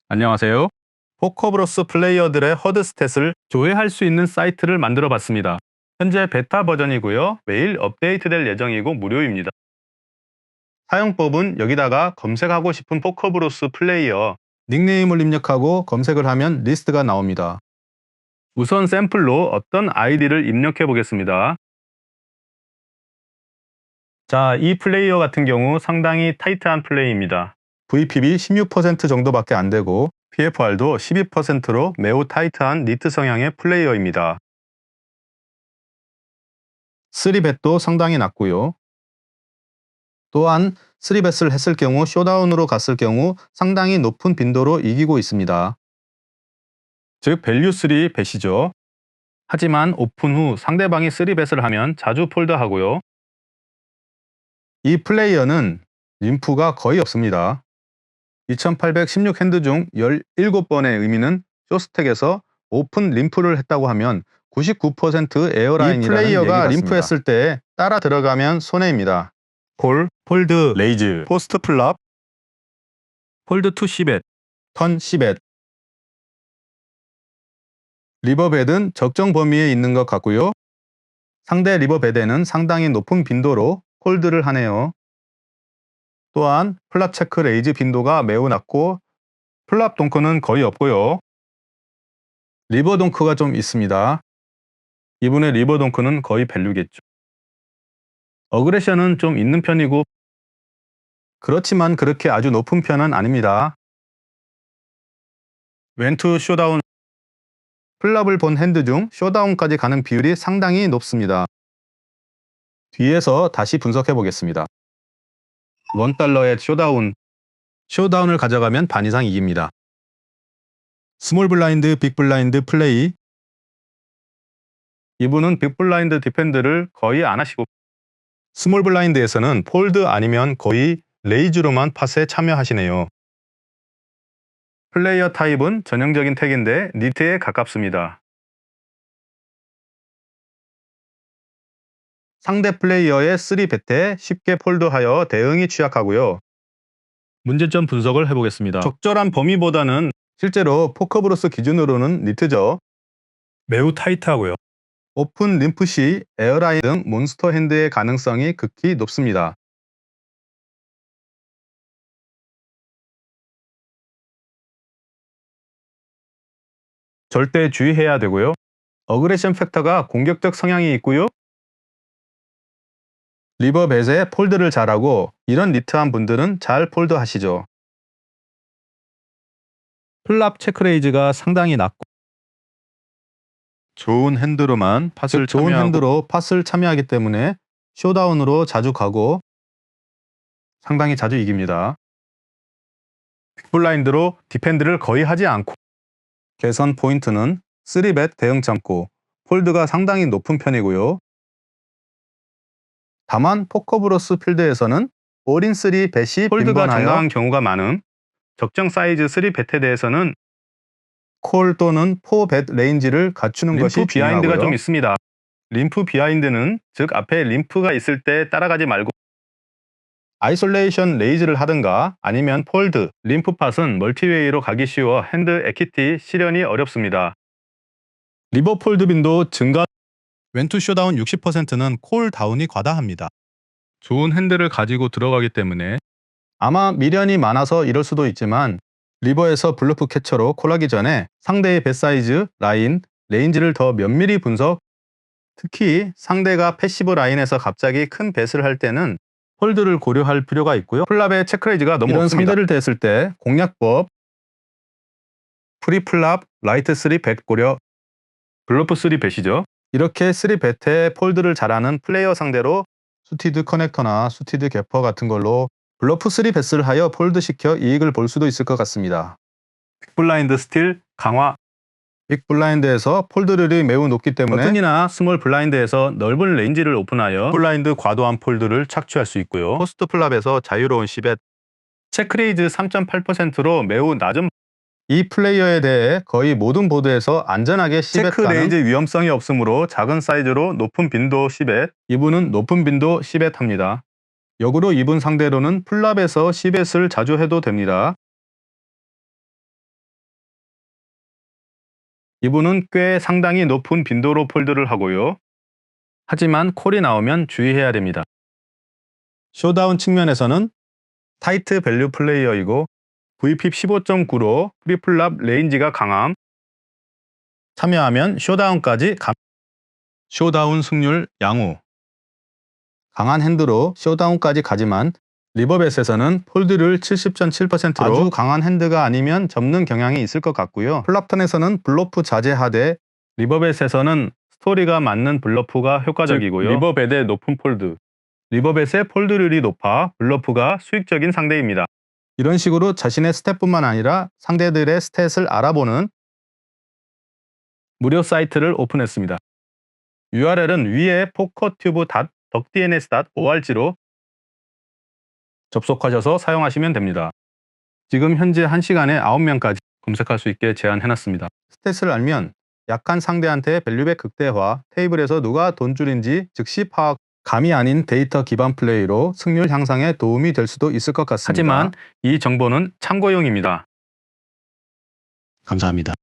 안녕하세요. 포커브로스 플레이어들의 허드 스탯을 조회할 수 있는 사이트를 만들어 봤습니다. 현재 베타 버전이고요. 매일 업데이트될 예정이고 무료입니다. 사용법은 여기다가 검색하고 싶은 포커브로스 플레이어 닉네임을 입력하고 검색을 하면 리스트가 나옵니다. 우선 샘플로 어떤 아이디를 입력해 보겠습니다. 자, 이 플레이어 같은 경우 상당히 타이트한 플레이입니다. VPB 16% 정도밖에 안 되고 PFR도 12%로 매우 타이트한 니트 성향의 플레이어입니다. 3벳도 상당히 낮고요. 또한 3벳을 했을 경우 쇼다운으로 갔을 경우 상당히 높은 빈도로 이기고 있습니다. 즉 밸류 3벳이죠. 하지만 오픈 후 상대방이 3벳을 하면 자주 폴드하고요. 이 플레이어는 림프가 거의 없습니다. 2816 핸드 중 17번의 의미는 쇼스택에서 오픈 림프를 했다고 하면 99% 에어라인이라는 이 플레이어가 얘기 같습니다. 림프 했을 때 따라 들어가면 손해입니다. 콜, 폴드, 레이즈, 포스트 플랍, 폴드 투 시벳, 턴 시벳. 리버벳은 적정 범위에 있는 것 같고요. 상대 리버벳에는 상당히 높은 빈도로 폴드를 하네요. 또한 플랍 체크 레이즈 빈도가 매우 낮고 플랍 동크는 거의 없고요. 리버 동크가 좀 있습니다. 이분의 리버 동크는 거의 밸류겠죠. 어그레션은 좀 있는 편이고 그렇지만 그렇게 아주 높은 편은 아닙니다. 왼투 쇼다운. 플랍을 본 핸드 중 쇼다운까지 가는 비율이 상당히 높습니다. 뒤에서 다시 분석해 보겠습니다. $1의 쇼다운. 쇼다운을 가져가면 반 이상 이깁니다. 스몰 블라인드, 빅 블라인드 플레이. 이분은 빅 블라인드 디펜드를 거의 안 하시고 스몰 블라인드에서는 폴드 아니면 거의 레이즈로만 팟에 참여하시네요. 플레이어 타입은 전형적인 택인데 니트에 가깝습니다. 상대 플레이어의 3벳에 쉽게 폴드하여 대응이 취약하고요. 문제점 분석을 해보겠습니다. 적절한 범위보다는 실제로 포커브로스 기준으로는 니트죠. 매우 타이트하고요. 오픈 림프 시 에어라인 등 몬스터 핸드의 가능성이 극히 높습니다. 절대 주의해야 되고요. 어그레션 팩터가 공격적 성향이 있고요. 리버벳에 폴드를 잘하고 이런 니트한 분들은 잘 폴드 하시죠. 플랍 체크레이즈가 상당히 낮고 좋은 핸드로만 팟을 좋은 핸드로 팟을 참여하기 때문에 쇼다운으로 자주 가고 상당히 자주 이깁니다. 빅블라인드로 디펜드를 거의 하지 않고 개선 포인트는 3벳 대응 참고 폴드가 상당히 높은 편이고요. 다만 포커브로스 필드에서는 올인 3벳이 폴드가 정강한 경우가 많은 적정 사이즈 3벳에 대해서는 콜 또는 4벳 레인지를 갖추는 것이 중요하고요. 비하인드가 좀 있습니다. 림프 비하인드는 즉 앞에 림프가 있을 때 따라가지 말고 아이솔레이션 레이즈를 하든가 아니면 폴드, 림프 팟은 멀티웨이로 가기 쉬워 핸드 에퀴티 실현이 어렵습니다. 리버 폴드 빈도 증가. 왼투 쇼다운 60%는 콜 다운이 과다합니다. 좋은 핸들을 가지고 들어가기 때문에 아마 미련이 많아서 이럴 수도 있지만 리버에서 블루프 캐쳐로 콜하기 전에 상대의 뱃 사이즈, 라인, 레인지를 더 면밀히 분석. 특히 상대가 패시브 라인에서 갑자기 큰 뱃을 할 때는 홀드를 고려할 필요가 있고요. 플랍의 체크레이즈가 너무 이런 없습니다. 상대를 대했을 때 공략법 프리플랍, 라이트 3벳 고려, 블러프 3벳이죠. 이렇게 3벳에 폴드를 잘하는 플레이어 상대로 수티드 커넥터나 수티드 개퍼 같은 걸로 블러프 3벳을 하여 폴드시켜 이익을 볼 수도 있을 것 같습니다. 빅블라인드 스틸 강화. 빅블라인드에서 폴드율이 매우 높기 때문에 버튼이나 스몰 블라인드에서 넓은 레인지를 오픈하여 블라인드 과도한 폴드를 착취할 수 있고요. 포스트 플랍에서 자유로운 시벳. 체크레이즈 3.8%로 매우 낮은. 이 플레이어에 대해 거의 모든 보드에서 안전하게 시벳 체크 레이즈 위험성이 없으므로 작은 사이즈로 높은 빈도 시벳. 이분은 높은 빈도 시벳 합니다. 역으로 이분 상대로는 플랍에서 시벳을 자주 해도 됩니다. 이분은 꽤 상당히 높은 빈도로 폴드를 하고요. 하지만 콜이 나오면 주의해야 됩니다. 쇼다운 측면에서는 타이트 밸류 플레이어이고 VP 15.9로 프리플랍 레인지가 강함. 참여하면 쇼다운까지 쇼다운 승률 양호. 강한 핸드로 쇼다운까지 가지만 리버벳에서는 폴드를 70.7%로 아주 강한 핸드가 아니면 접는 경향이 있을 것 같고요. 플랍턴에서는 블러프 자제하되 리버벳에서는 스토리가 맞는 블러프가 효과적이고요. 리버벳의 높은 폴드. 리버벳의 폴드율이 높아 블러프가 수익적인 상대입니다. 이런 식으로 자신의 스탯뿐만 아니라 상대들의 스탯을 알아보는 무료 사이트를 오픈했습니다. URL은 위에 pokertube.덕dns.org로 접속하셔서 사용하시면 됩니다. 지금 현재 1시간에 9명까지 검색할 수 있게 제한해놨습니다. 스탯을 알면 약한 상대한테 밸류백 극대화, 테이블에서 누가 돈줄인지 즉시 파악, 감이 아닌 데이터 기반 플레이로 승률 향상에 도움이 될 수도 있을 것 같습니다. 하지만 이 정보는 참고용입니다. 감사합니다.